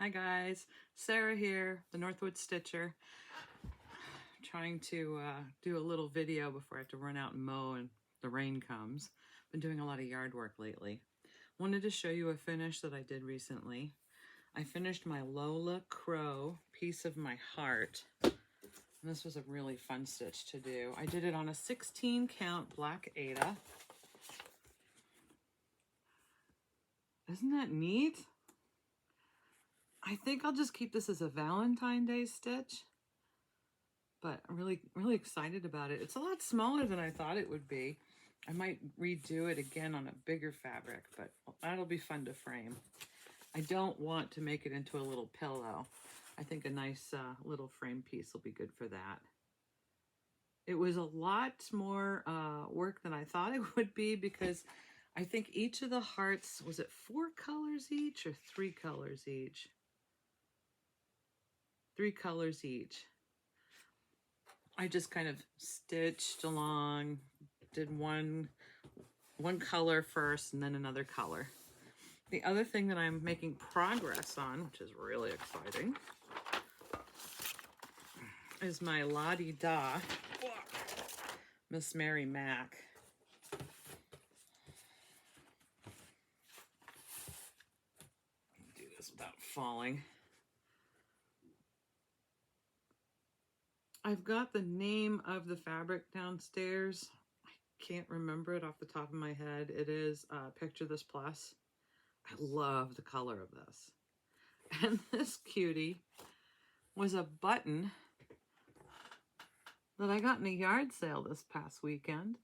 Hi guys, Sarah here, the Northwoods Stitcher. Trying to do a little video before I have to run out and mow and the rain comes. Been doing a lot of yard work lately. Wanted to show you a finish that I did recently. I finished my Lola Crow Piece of My Heart. And this was a really fun stitch to do. I did it on a 16 count black Aida. Isn't that neat? I think I'll just keep this as a Valentine's Day stitch, but I'm really excited about it. It's a lot smaller than I thought it would be. I might redo it again on a bigger fabric, but that'll be fun to frame. I don't want to make it into a little pillow. I think a nice little frame piece will be good for that. It was a lot more work than I thought it would be because I think each of the hearts, was it 4 colors each or 3 colors each? 3 colors each. I just kind of stitched along, did one color first and then another color. The other thing that I'm making progress on, which is really exciting, is my la-di-da Miss Mary Mac. Do this without falling. I've got the name of the fabric downstairs. I can't remember it off the top of my head. It is Picture This Plus. I love the color of this. And this cutie was a button that I got in a yard sale this past weekend.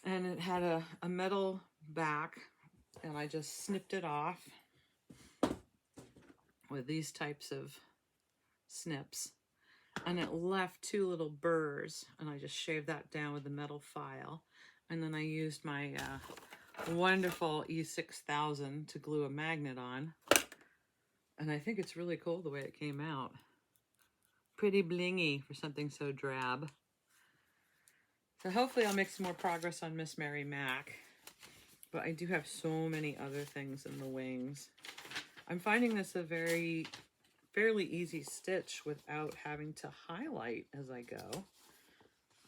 And it had a metal back, and I just snipped it off with these types of snips. And it left 2 little burrs, and I just shaved that down with a metal file. And then I used my wonderful E6000 to glue a magnet on. And I think it's really cool the way it came out. Pretty blingy for something so drab. So hopefully I'll make some more progress on Miss Mary Mac. But I do have so many other things in the wings. I'm finding this a fairly easy stitch without having to highlight as I go.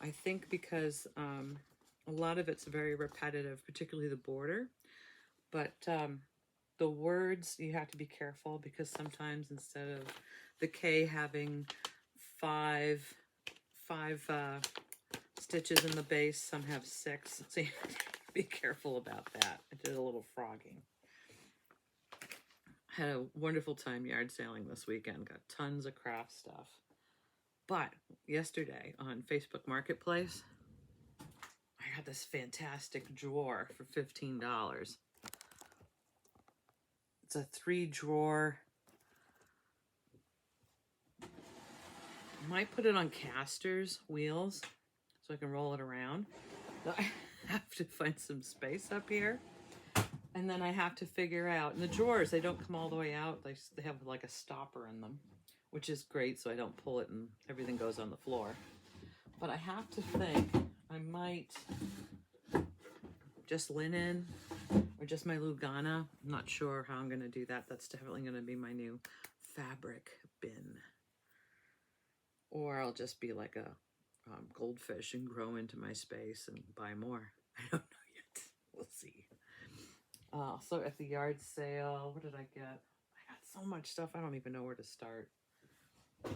I think because a lot of it's very repetitive, particularly the border, but the words you have to be careful because sometimes instead of the K having five stitches in the base, some have 6, so you have to be careful about that. I did a little frogging. Had a wonderful time yard sailing this weekend. Got tons of craft stuff. But yesterday on Facebook Marketplace, I got this fantastic drawer for $15. It's a 3-drawer. I might put it on casters, wheels, so I can roll it around. But I have to find some space up here. And then I have to figure out, and the drawers, they don't come all the way out. They have like a stopper in them, which is great so I don't pull it and everything goes on the floor. But I have to think, I might just linen or just my Lugana. I'm not sure how I'm gonna do that. That's definitely gonna be my new fabric bin. Or I'll just be like a goldfish and grow into my space and buy more. I don't know yet, we'll see. So at the yard sale, what did I get? I got so much stuff, I don't even know where to start. I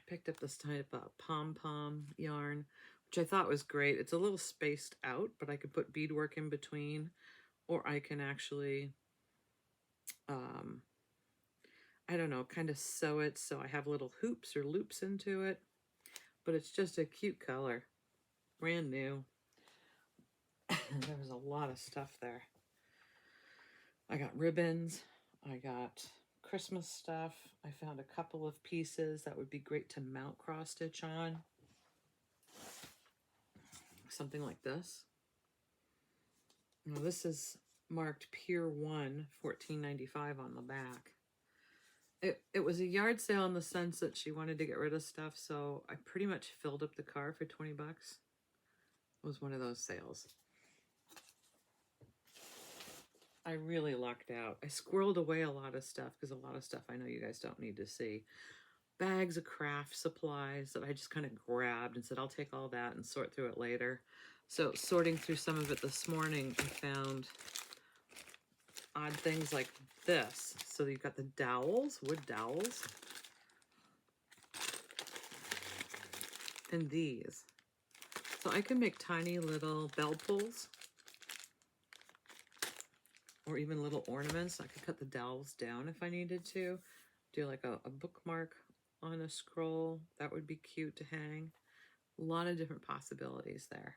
picked up this type of pom-pom yarn, which I thought was great. It's a little spaced out, but I could put beadwork in between, or I can actually, I don't know, kind of sew it so I have little hoops or loops into it. But it's just a cute color, brand new. There was a lot of stuff there. I got ribbons, I got Christmas stuff. I found a couple of pieces that would be great to mount cross stitch on. Something like this. Now this is marked Pier 1, $14.95 on the back. It was a yard sale in the sense that she wanted to get rid of stuff, so I pretty much filled up the car for 20 bucks. It was one of those sales. I really lucked out. I squirreled away a lot of stuff because a lot of stuff I know you guys don't need to see. Bags of craft supplies that I just kind of grabbed and said, I'll take all that and sort through it later. So sorting through some of it this morning, I found odd things like this. So you've got the dowels, wood dowels, and these. So I can make tiny little bell pulls or even little ornaments. I could cut the dowels down if I needed to. Do like a bookmark on a scroll. That would be cute to hang. A lot of different possibilities there.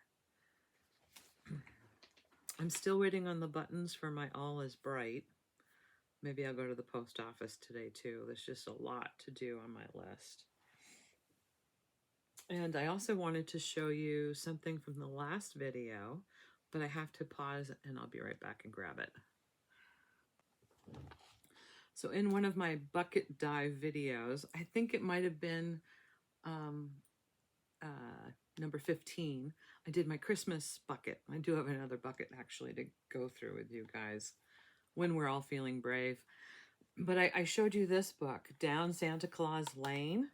I'm still waiting on the buttons for my All Is Bright. Maybe I'll go to the post office today too. There's just a lot to do on my list. And I also wanted to show you something from the last video, but I have to pause and I'll be right back and grab it. So in one of my bucket dive videos, I think it might have been number 15, I did my Christmas bucket. I do have another bucket actually to go through with you guys when we're all feeling brave. But I showed you this book, Down Santa Claus Lane.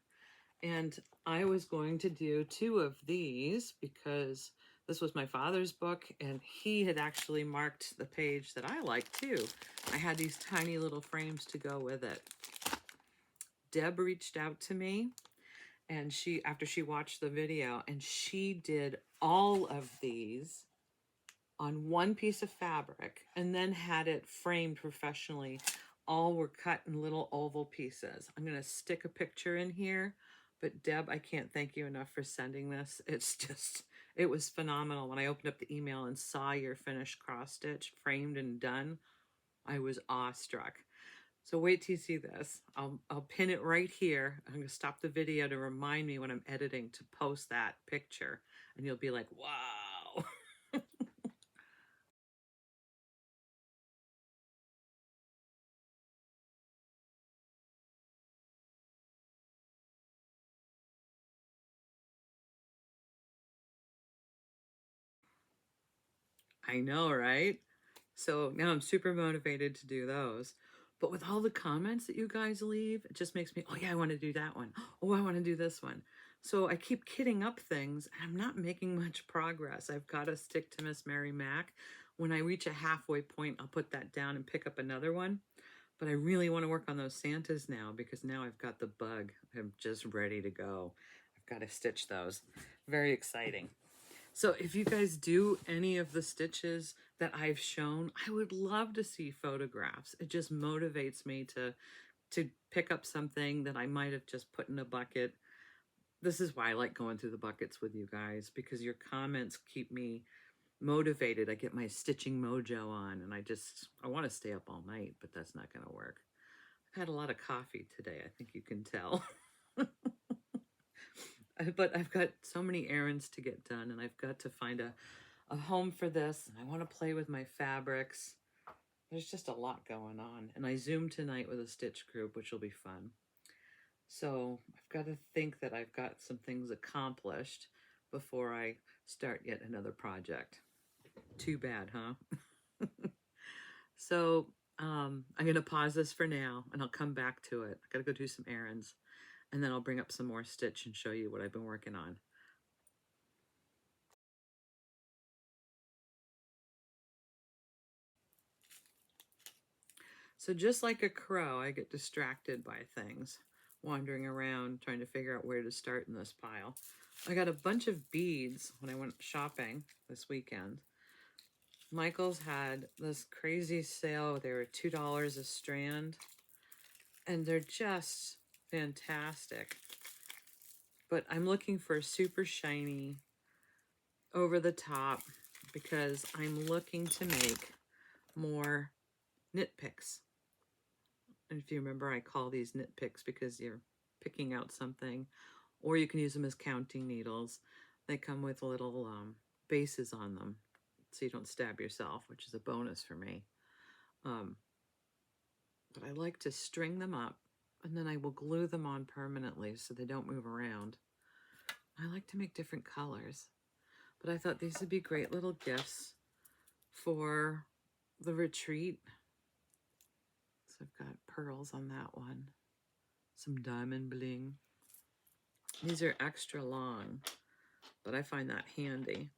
And I was going to do 2 of these because this was my father's book and he had actually marked the page that I like too. I had these tiny little frames to go with it. Deb reached out to me and after she watched the video, and she did all of these on one piece of fabric and then had it framed professionally. All were cut in little oval pieces. I'm going to stick a picture in here, but Deb, I can't thank you enough for sending this. It was phenomenal. When I opened up the email and saw your finished cross stitch framed and done, I was awestruck. So wait till you see this. I'll pin it right here. I'm going to stop the video to remind me when I'm editing to post that picture. And you'll be like, wow. I know, right? So now I'm super motivated to do those. But with all the comments that you guys leave, it just makes me, oh yeah, I want to do that one. Oh, I want to do this one. So I keep kitting up things and I'm not making much progress. I've got to stick to Miss Mary Mac. When I reach a halfway point, I'll put that down and pick up another one. But I really want to work on those Santas now because now I've got the bug. I'm just ready to go. I've got to stitch those. Very exciting. So if you guys do any of the stitches that I've shown, I would love to see photographs. It just motivates me to pick up something that I might have just put in a bucket. This is why I like going through the buckets with you guys, because your comments keep me motivated. I get my stitching mojo on, and I want to stay up all night, but that's not going to work. I've had a lot of coffee today, I think you can tell. But I've got so many errands to get done, and I've got to find a home for this, and I want to play with my fabrics. There's just a lot going on, and I Zoomed tonight with a stitch group, which will be fun. So I've got to think that I've got some things accomplished before I start yet another project. Too bad, huh? So I'm going to pause this for now, and I'll come back to it. I got to go do some errands. And then I'll bring up some more stitch and show you what I've been working on. So just like a crow, I get distracted by things, wandering around trying to figure out where to start in this pile. I got a bunch of beads when I went shopping this weekend. Michael's had this crazy sale. They were $2 a strand, and they're just fantastic. But I'm looking for super shiny, over the top, because I'm looking to make more knit picks. And if you remember, I call these knit picks because you're picking out something, or you can use them as counting needles. They come with little bases on them, so you don't stab yourself, which is a bonus for me. But I like to string them up, and then I will glue them on permanently so they don't move around. I like to make different colors, but I thought these would be great little gifts for the retreat. So I've got pearls on that one. Some diamond bling. These are extra long, but I find that handy.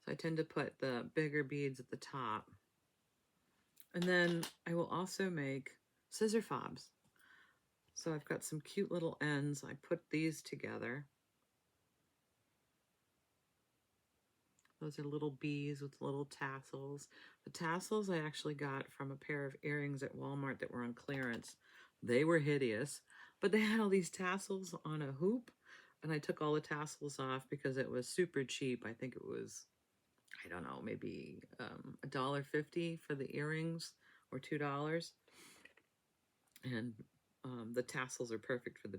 So I tend to put the bigger beads at the top. And then I will also make scissor fobs. So I've got some cute little ends. I put these together. Those are little bees with little tassels. The tassels I actually got from a pair of earrings at Walmart that were on clearance. They were hideous, but they had all these tassels on a hoop, and I took all the tassels off because it was super cheap. I think it was, I don't know, maybe $1.50 for the earrings or $2. And the tassels are perfect for the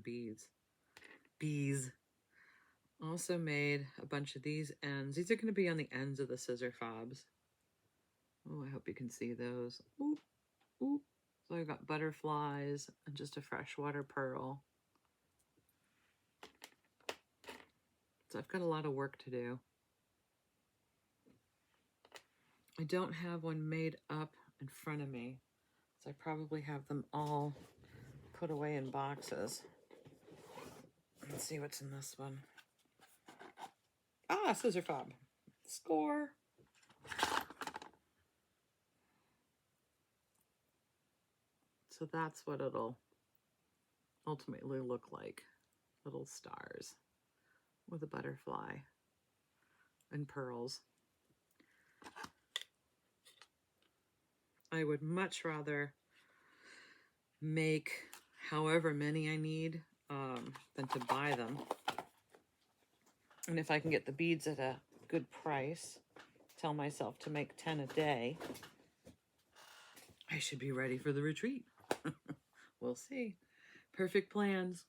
bees. Also made a bunch of these ends. These are going to be on the ends of the scissor fobs. Oh, I hope you can see those. Oop, oop. So I've got butterflies and just a freshwater pearl. So I've got a lot of work to do. I don't have one made up in front of me, so I probably have them all put away in boxes. Let's see what's in this one. Ah, scissor fob. Score. So that's what it'll ultimately look like. Little stars with a butterfly and pearls. I would much rather make however many I need than to buy them. And if I can get the beads at a good price, tell myself to make 10 a day, I should be ready for the retreat. We'll see. Perfect plans.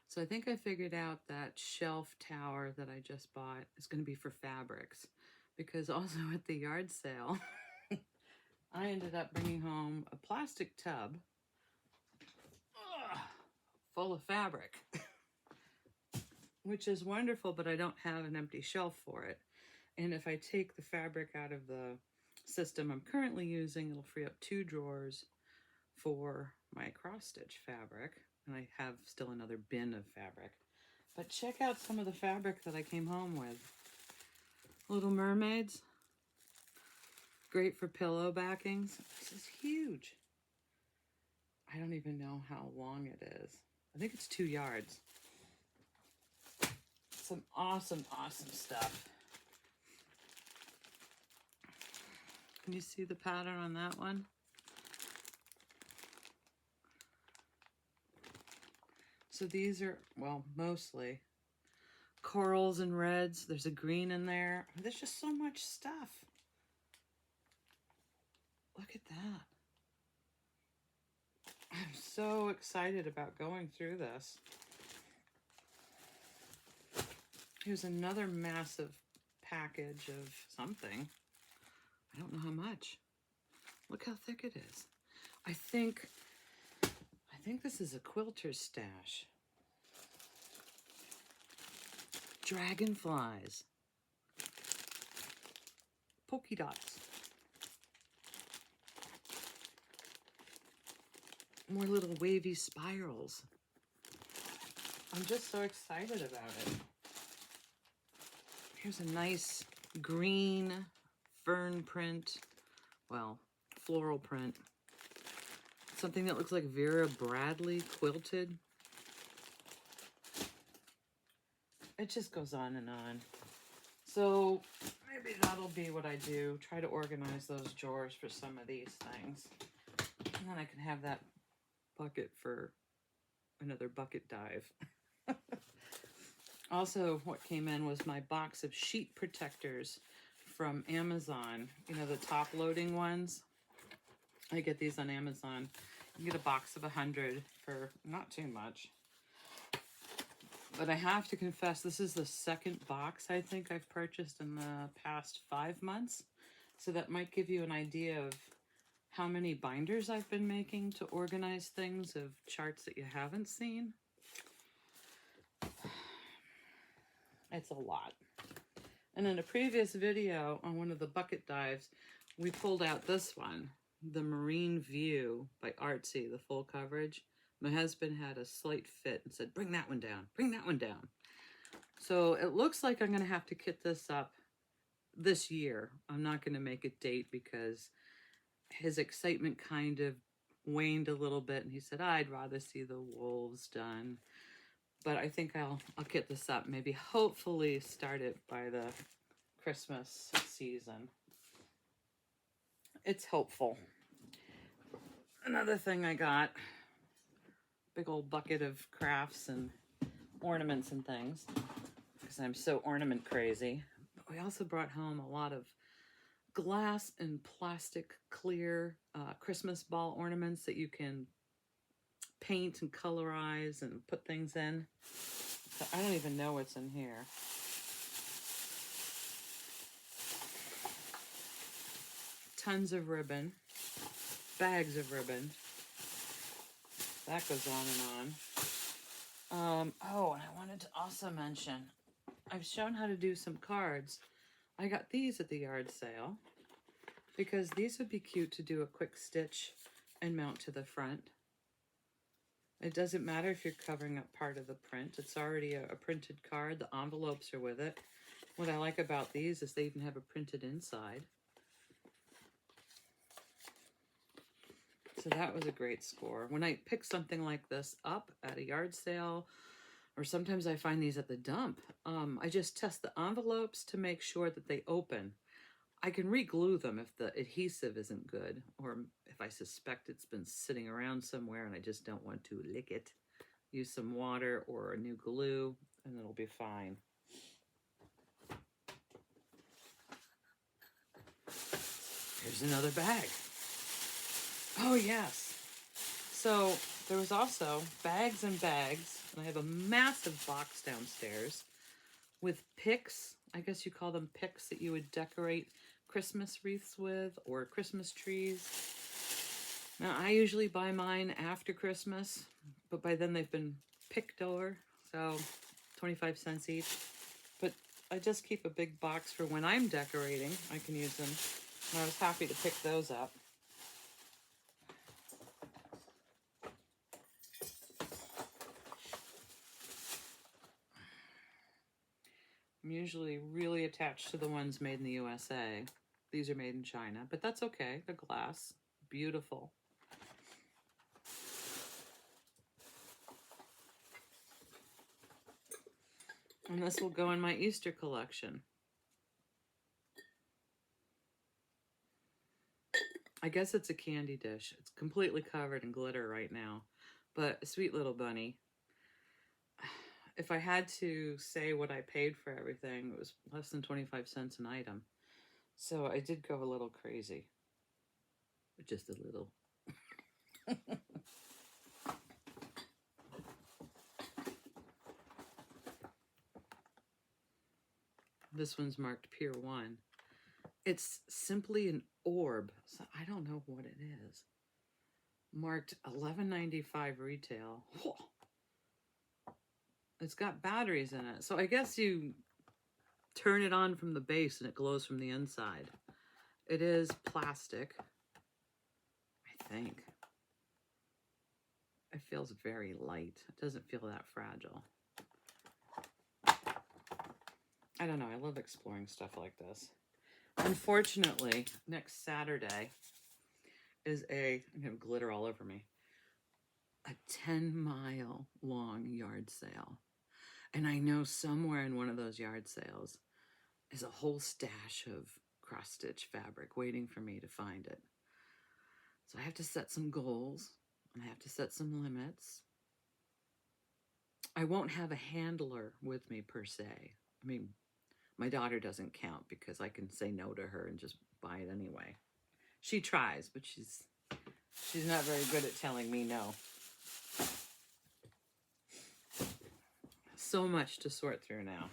So I think I figured out that shelf tower that I just bought is going to be for fabrics, because also at the yard sale, I ended up bringing home a plastic tub full of fabric, which is wonderful, but I don't have an empty shelf for it. And if I take the fabric out of the system I'm currently using, it'll free up 2 drawers for my cross stitch fabric. And I have still another bin of fabric. But check out some of the fabric that I came home with. Little mermaids. Great for pillow backings. This is huge. I don't even know how long it is. I think it's 2 yards. Some awesome, awesome stuff. Can you see the pattern on that one? So these are, well, mostly corals and reds. There's a green in there. There's just so much stuff. Look at that. I'm so excited about going through this. Here's another massive package of something. I don't know how much. Look how thick it is. I think this is a quilter's stash. Dragonflies. Polka dots. More little wavy spirals. I'm just so excited about it. Here's a nice green fern print. Well, floral print. Something that looks like Vera Bradley quilted. It just goes on and on. So maybe that'll be what I do. Try to organize those drawers for some of these things. And then I can have that bucket for another bucket dive. Also, what came in was my box of sheet protectors from Amazon. You know, the top loading ones. I get these on Amazon. You get a box of 100 for not too much. But I have to confess, this is the second box I think I've purchased in the past 5 months. So that might give you an idea of how many binders I've been making to organize things of charts that you haven't seen. It's a lot. And in a previous video on one of the bucket dives, we pulled out this one, the Marine View by Artsy, the full coverage. My husband had a slight fit and said, bring that one down, bring that one down. So it looks like I'm gonna have to kit this up this year. I'm not gonna make a date because his excitement kind of waned a little bit, and he said, I'd rather see the wolves done. But I think I'll kit this up, maybe hopefully start it by the Christmas season. It's hopeful. Another thing I got, big old bucket of crafts and ornaments and things, because I'm so ornament crazy. But we also brought home a lot of glass and plastic clear Christmas ball ornaments that you can paint and colorize and put things in. So I don't even know what's in here. Tons of ribbon, bags of ribbon. That goes on and on. Oh, and I wanted to also mention, I've shown how to do some cards. I got these at the yard sale because these would be cute to do a quick stitch and mount to the front. It doesn't matter if you're covering up part of the print. It's already a printed card. The envelopes are with it. What I like about these is they even have a printed inside. So that was a great score. When I pick something like this up at a yard sale, or sometimes I find these at the dump, I just test the envelopes to make sure that they open. I can re-glue them if the adhesive isn't good, or if I suspect it's been sitting around somewhere and I just don't want to lick it. Use some water or a new glue and it'll be fine. Here's another bag. Oh yes. So there was also bags and bags, and I have a massive box downstairs with picks. I guess you call them picks that you would decorate Christmas wreaths with or Christmas trees. Now I usually buy mine after Christmas, but by then they've been picked over, so 25 cents each. But I just keep a big box for when I'm decorating. I can use them, and I was happy to pick those up. I'm usually really attached to the ones made in the USA. These are made in China, but that's okay. They're glass. Beautiful. And this will go in my Easter collection. I guess it's a candy dish. It's completely covered in glitter right now, but a sweet little bunny. If I had to say what I paid for everything, it was less than 25 cents an item. So I did go a little crazy. Just a little. This one's marked Pier 1. It's simply an orb, so I don't know what it is. Marked $11.95 retail. Whoa. It's got batteries in it, so I guess you turn it on from the base and it glows from the inside. It is plastic, I think. It feels very light. It doesn't feel that fragile. I don't know, I love exploring stuff like this. Unfortunately, next Saturday is I'm gonna have glitter all over me, a 10-mile long yard sale. And I know somewhere in one of those yard sales is a whole stash of cross-stitch fabric waiting for me to find it. So I have to set some goals, and I have to set some limits. I won't have a handler with me per se. I mean, my daughter doesn't count because I can say no to her and just buy it anyway. She tries, but she's not very good at telling me no. So much to sort through now.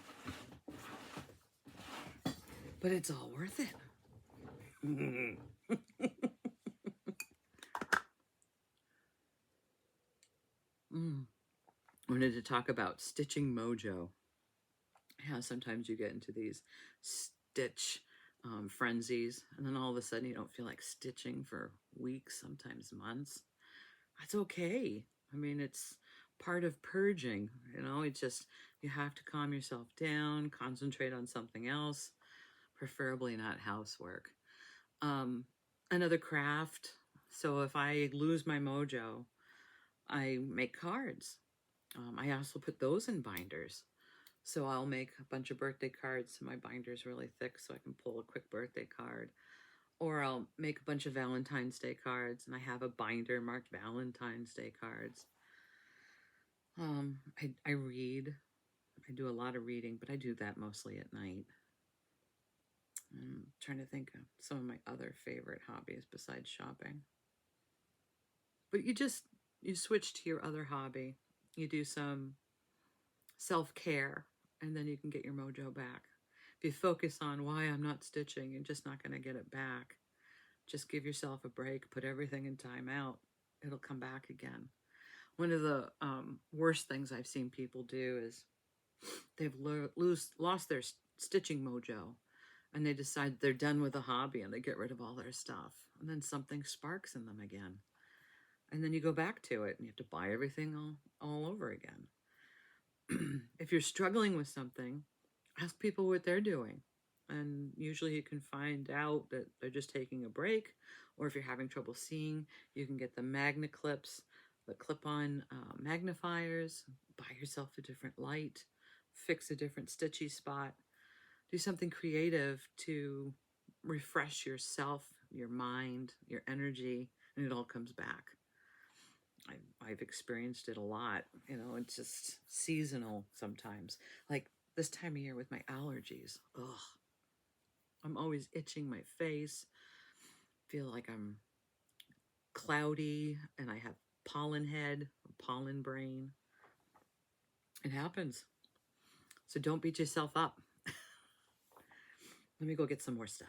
But it's all worth it. Wanted to talk about stitching mojo. Yeah, sometimes you get into these stitch frenzies, and then all of a sudden you don't feel like stitching for weeks, sometimes months. That's okay. I mean, it's part of purging, you know. It's just, you have to calm yourself down, concentrate on something else, preferably not housework. Another craft. So if I lose my mojo, I make cards. I also put those in binders. So I'll make a bunch of birthday cards, so my binder's really thick so I can pull a quick birthday card. Or I'll make a bunch of Valentine's Day cards, and I have a binder marked Valentine's Day cards. I read. I do a lot of reading, but I do that mostly at night. I'm trying to think of some of my other favorite hobbies besides shopping. But you switch to your other hobby. You do some self-care, and then you can get your mojo back. If you focus on why I'm not stitching, you're just not going to get it back. Just give yourself a break, put everything in timeout. It'll come back again. One of the worst things I've seen people do is they've lost their stitching mojo, and they decide they're done with the hobby and they get rid of all their stuff. And then something sparks in them again. And then you go back to it and you have to buy everything all over again. If you're struggling with something, ask people what they're doing. And usually you can find out that they're just taking a break. Or if you're having trouble seeing, you can get the magna clips, the clip-on magnifiers, buy yourself a different light, fix a different stitchy spot. Do something creative to refresh yourself, your mind, your energy, and it all comes back. I've experienced it a lot. You know, it's just seasonal sometimes. Like this time of year with my allergies. Ugh. I'm always itching my face. Feel like I'm cloudy and I have pollen head, pollen brain. It happens. So don't beat yourself up. Let me go get some more stuff.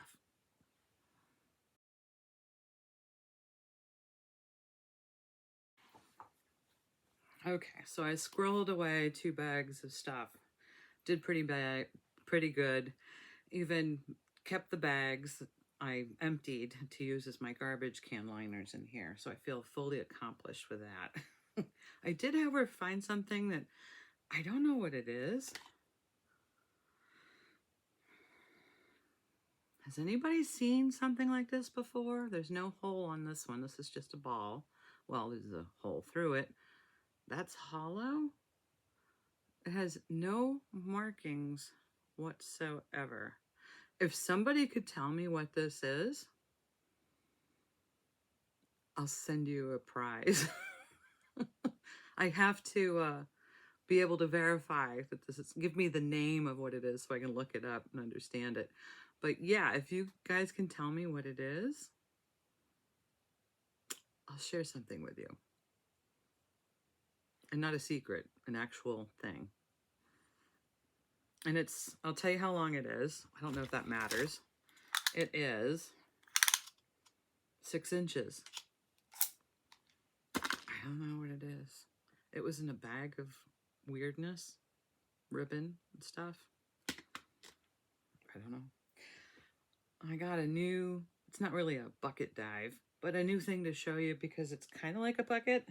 Okay, so I squirreled away 2 bags of stuff. Did pretty good. Even kept the bags I emptied to use as my garbage can liners in here. So I feel fully accomplished with that. I did, however, find something that I don't know what it is. Has anybody seen something like this before? There's no hole on this one. This is just a ball. Well, there's a hole through it. That's hollow. It has no markings whatsoever. If somebody could tell me what this is, I'll send you a prize. I have to be able to verify that this is, give me the name of what it is so I can look it up and understand it. But yeah, if you guys can tell me what it is, I'll share something with you. And not a secret, an actual thing. And it's, I'll tell you how long it is. I don't know if that matters. It is 6 inches. I don't know what it is. It was in a bag of weirdness, ribbon and stuff. I don't know. I got a new, it's not really a bucket dive, but a new thing to show you because it's kind of like a bucket.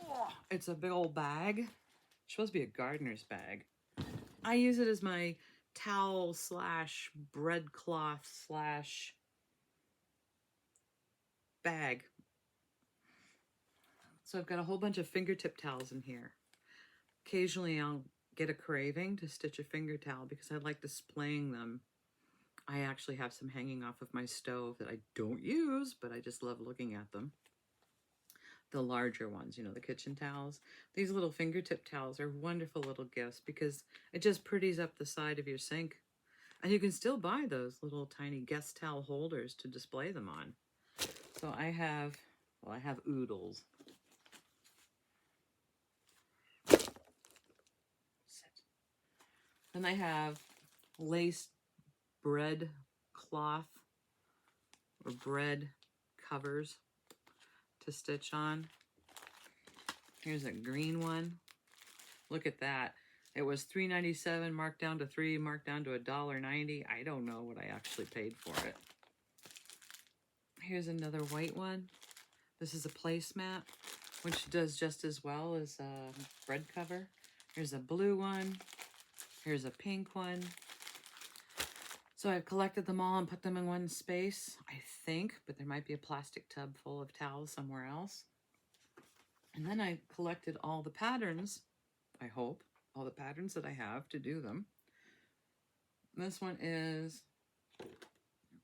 Oh, it's a big old bag. It's supposed to be a gardener's bag. I use it as my towel slash bread cloth slash bag. So I've got a whole bunch of fingertip towels in here. Occasionally I'll get a craving to stitch a finger towel because I like displaying them. I actually have some hanging off of my stove that I don't use, but I just love looking at them. The larger ones, you know, the kitchen towels. These little fingertip towels are wonderful little gifts because it just pretties up the side of your sink. And you can still buy those little tiny guest towel holders to display them on. So I have oodles. And I have lace bread cloth or bread covers to stitch on. Here's a green one. Look at that. It was $3.97, marked down to $3, marked down to $1.90. I don't know what I actually paid for it. Here's another white one. This is a placemat, which does just as well as a bread cover. Here's a blue one. Here's a pink one. So I've collected them all and put them in one space, I think, but there might be a plastic tub full of towels somewhere else. And then I collected all the patterns, I hope, all the patterns that I have to do them. This one is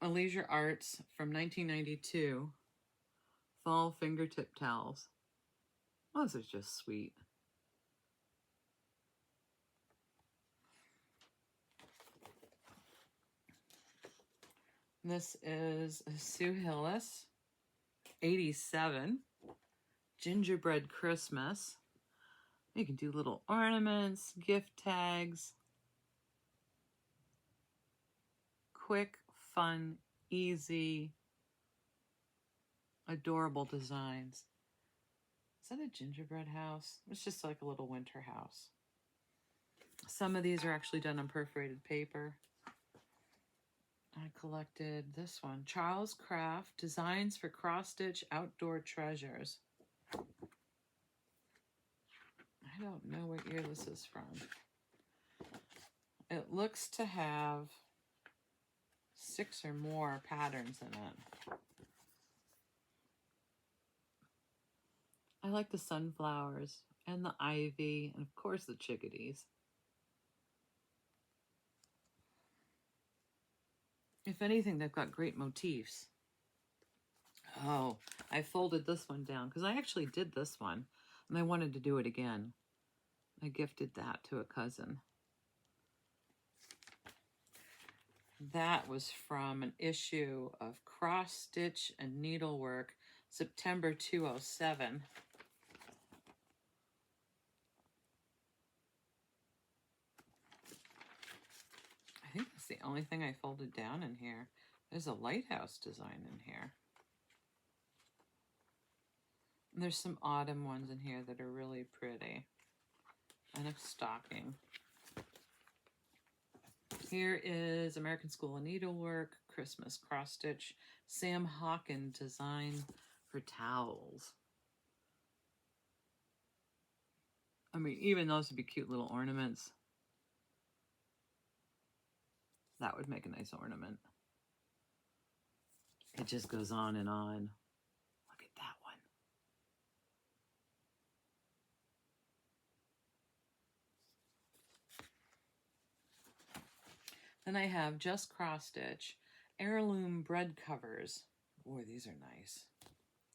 a Leisure Arts from 1992, fall fingertip towels. Those are just sweet. This is a Sue Hillis, 87, gingerbread Christmas. You can do little ornaments, gift tags. Quick, fun, easy, adorable designs. Is that a gingerbread house? It's just like a little winter house. Some of these are actually done on perforated paper. I collected this one, Charles Craft, Designs for Cross-Stitch Outdoor Treasures. I don't know what year this is from. It looks to have 6 or more patterns in it. I like the sunflowers and the ivy and of course the chickadees. If anything, they've got great motifs. Oh, I folded this one down because I actually did this one and I wanted to do it again. I gifted that to a cousin. That was from an issue of Cross Stitch and Needlework, September 2007. I think that's the only thing I folded down in here. There's a lighthouse design in here. And there's some autumn ones in here that are really pretty. And a stocking. Here is American School of Needlework, Christmas Cross Stitch, Sam Hawken design for towels. I mean, even those would be cute little ornaments. That would make a nice ornament. It just goes on and on. Look at that one. Then I have Just Cross Stitch, heirloom bread covers. Boy, these are nice.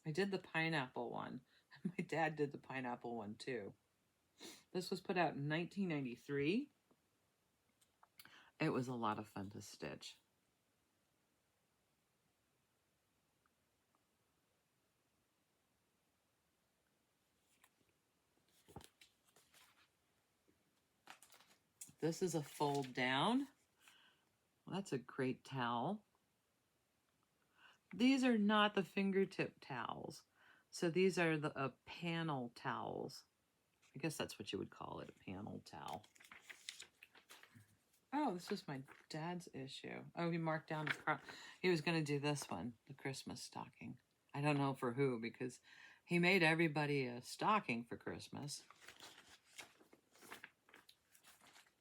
I did the pineapple one. My dad did the pineapple one too. This was put out in 1993. It was a lot of fun to stitch. This is a fold down. Well, that's a great towel. These are not the fingertip towels. So these are the panel towels. I guess that's what you would call it, a panel towel. Oh, this was my dad's issue. Oh, he marked down, he was going to do this one, the Christmas stocking. I don't know for who, because he made everybody a stocking for Christmas.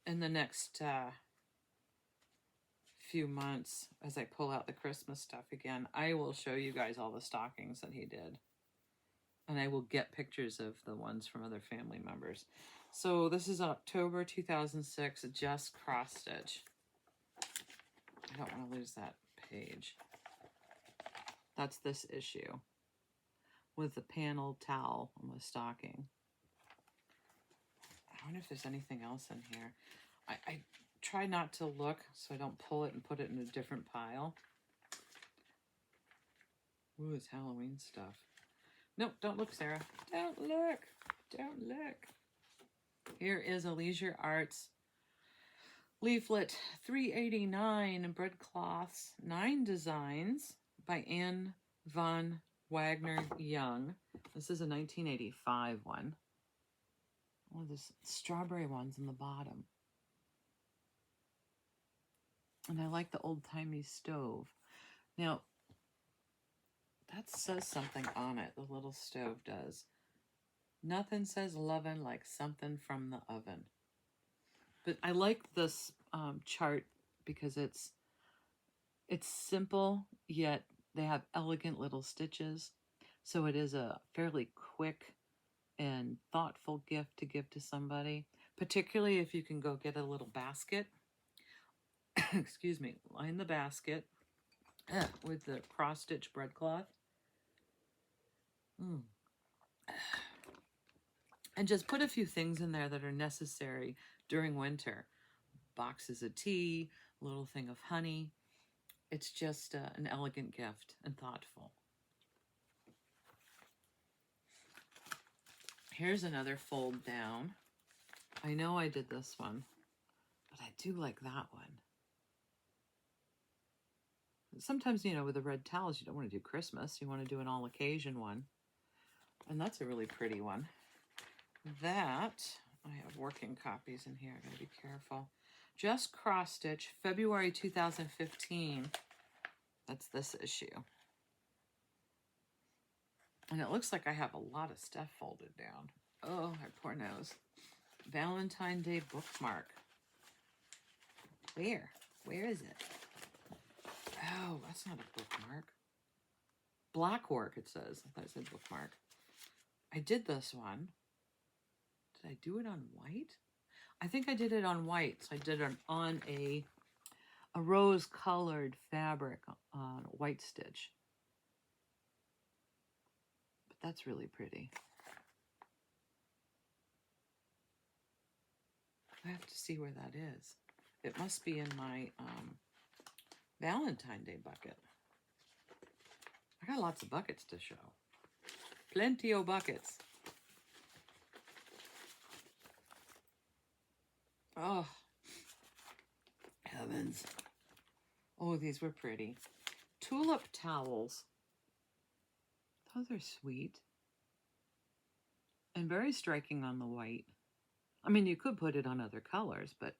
In the next few months, as I pull out the Christmas stuff again, I will show you guys all the stockings that he did. And I will get pictures of the ones from other family members. So this is October 2006, Just Cross Stitch. I don't want to lose that page. That's this issue with the panel towel on the stocking. I wonder if there's anything else in here. I try not to look so I don't pull it and put it in a different pile. Ooh, it's Halloween stuff. Nope, don't look, Sarah. Don't look. Don't look. Here is a Leisure Arts leaflet, 389 breadcloths, 9 designs by Anne von Wagner Young. This is a 1985 one. one of the strawberry ones in the bottom. And I like the old-timey stove. Now, that says something on it, the little stove does. Nothing says lovin' like something from the oven. But I like this chart because it's simple, yet they have elegant little stitches. So it is a fairly quick and thoughtful gift to give to somebody, particularly if you can go get a little basket. Excuse me, line the basket with the cross-stitch breadcloth. And just put a few things in there that are necessary during winter. Boxes of tea, a little thing of honey. It's just an elegant gift and thoughtful. Here's another fold down. I know I did this one, but I do like that one. Sometimes, you know, with the red towels, you don't want to do Christmas. You want to do an all occasion one. And that's a really pretty one. That, I have working copies in here. I gotta be careful. Just cross stitch, February 2015. That's this issue. And it looks like I have a lot of stuff folded down. Oh, my poor nose. Valentine's Day bookmark. Where? Where is it? Oh, that's not a bookmark. Black work, it says. I thought it said bookmark. I did this one. Did I do it on white? I think I did it on white. So I did it on a rose-colored fabric on white stitch. But that's really pretty. I have to see where that is. It must be in my Valentine's Day bucket. I got lots of buckets to show. Plenty of buckets. Oh, heavens. Oh, these were pretty. Tulip towels. Those are sweet. And very striking on the white. I mean, you could put it on other colors, but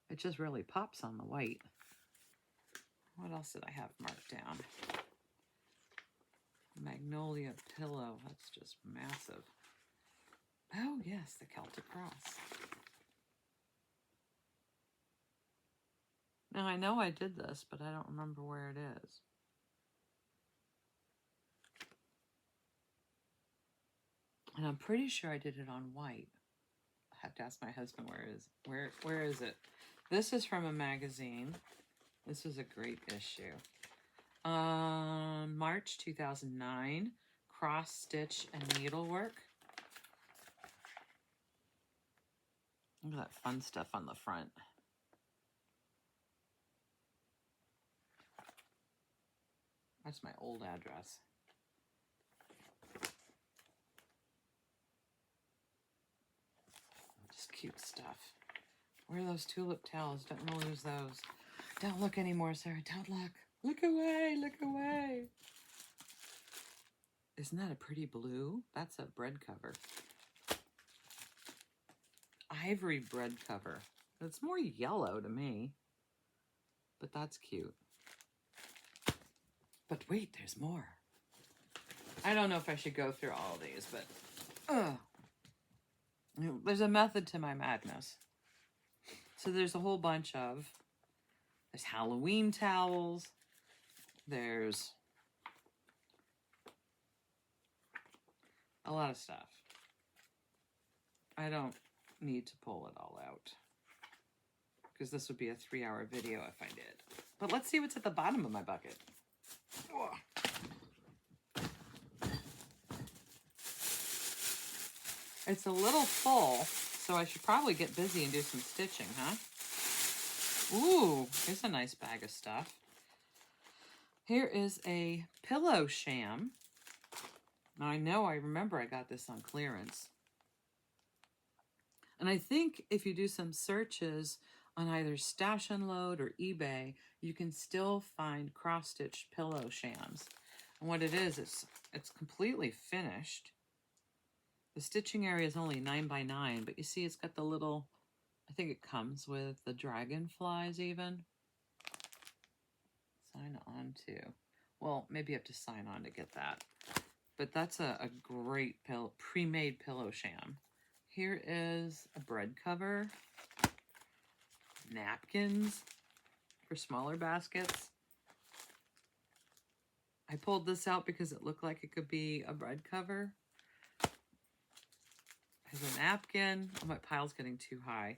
it just really pops on the white. What else did I have marked down? Magnolia pillow. That's just massive. Oh, yes, the Celtic cross. Now, I know I did this, but I don't remember where it is. And I'm pretty sure I did it on white. I have to ask my husband where is it? This is from a magazine. This is a great issue. March 2009, cross stitch and needlework. Look at that fun stuff on the front. That's my old address. Just cute stuff. Where are those tulip towels? Don't want to lose those. Don't look anymore, Sarah. Don't look. Look away. Look away. Isn't that a pretty blue? That's a bread cover. Ivory bread cover. It's more yellow to me. But that's cute. But wait, there's more. I don't know if I should go through all these, but there's a method to my madness. So there's a whole bunch of, there's Halloween towels, there's a lot of stuff. I don't need to pull it all out because this would be a 3-hour video if I did. But let's see what's at the bottom of my bucket. Oh. It's a little full, so I should probably get busy and do some stitching, huh? Ooh, here's a nice bag of stuff. Here is a pillow sham. Now I remember I got this on clearance. And I think if you do some searches on either Stash and Load or eBay, you can still find cross-stitched pillow shams. And what it is, it's completely finished. The stitching area is only 9 by 9, but you see it's got the little, I think it comes with the dragonflies even. Sign on to. Well, maybe you have to sign on to get that. But that's a great pre-made pillow sham. Here is a bread cover, napkins for smaller baskets. I pulled this out because it looked like it could be a bread cover. There's a napkin. Oh, my pile's getting too high.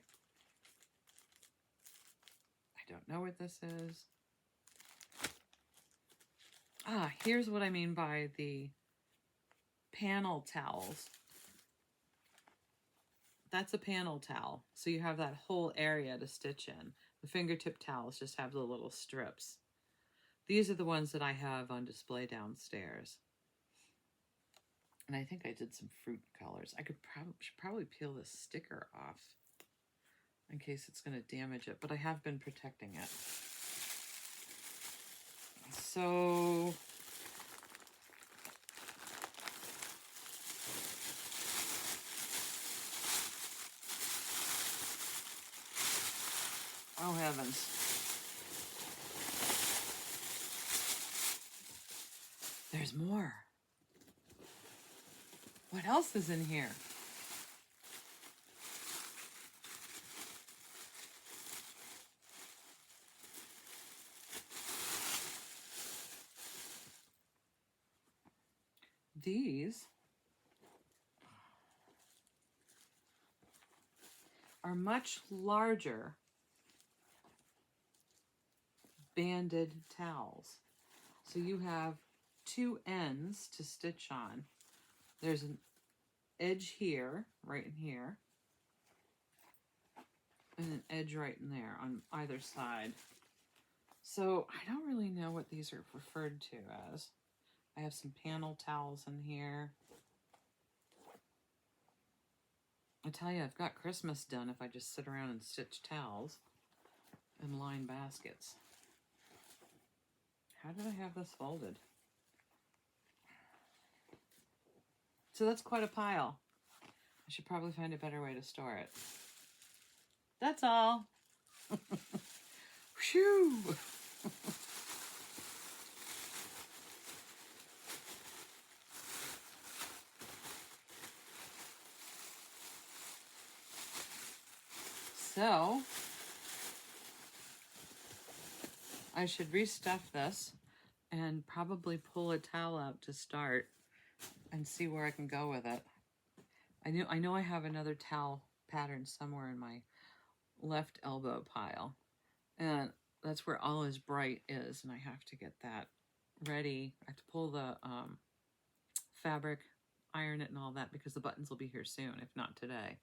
I don't know what this is. Ah, here's what I mean by the panel towels. That's a panel towel. So you have that whole area to stitch in. The fingertip towels just have the little strips. These are the ones that I have on display downstairs. And I think I did some fruit colors. I should probably peel this sticker off in case it's going to damage it, but I have been protecting it. So oh heavens. There's more. What else is in here? These are much larger banded towels. So you have two ends to stitch on. There's an edge here, right in here, and an edge right in there on either side. So I don't really know what these are referred to as. I have some panel towels in here. I tell you, I've got Christmas done if I just sit around and stitch towels and line baskets. How did I have this folded? So that's quite a pile. I should probably find a better way to store it. That's all. Phew. So I should restuff this and probably pull a towel out to start and see where I can go with it. I know I have another towel pattern somewhere in my left elbow pile, and that's where All Is Bright is, and I have to get that ready. I have to pull the fabric, iron it and all that, because the buttons will be here soon, if not today.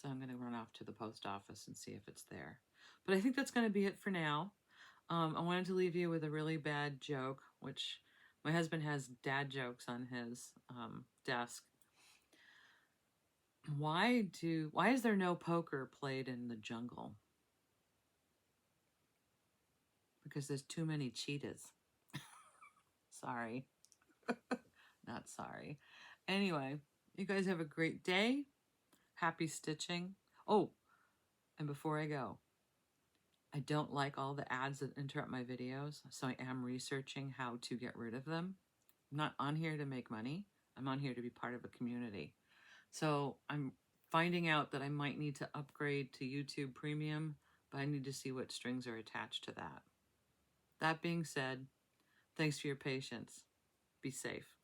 So I'm going to run off to the post office and see if it's there. But I think that's going to be it for now. I wanted to leave you with a really bad joke, which my husband has dad jokes on his desk. Why is there no poker played in the jungle? Because there's too many cheetahs. Sorry. Not sorry. Anyway, you guys have a great day. Happy stitching. Oh, and before I go, I don't like all the ads that interrupt my videos, so I am researching how to get rid of them. I'm not on here to make money. I'm on here to be part of a community. So I'm finding out that I might need to upgrade to YouTube Premium, but I need to see what strings are attached to that. That being said, thanks for your patience. Be safe.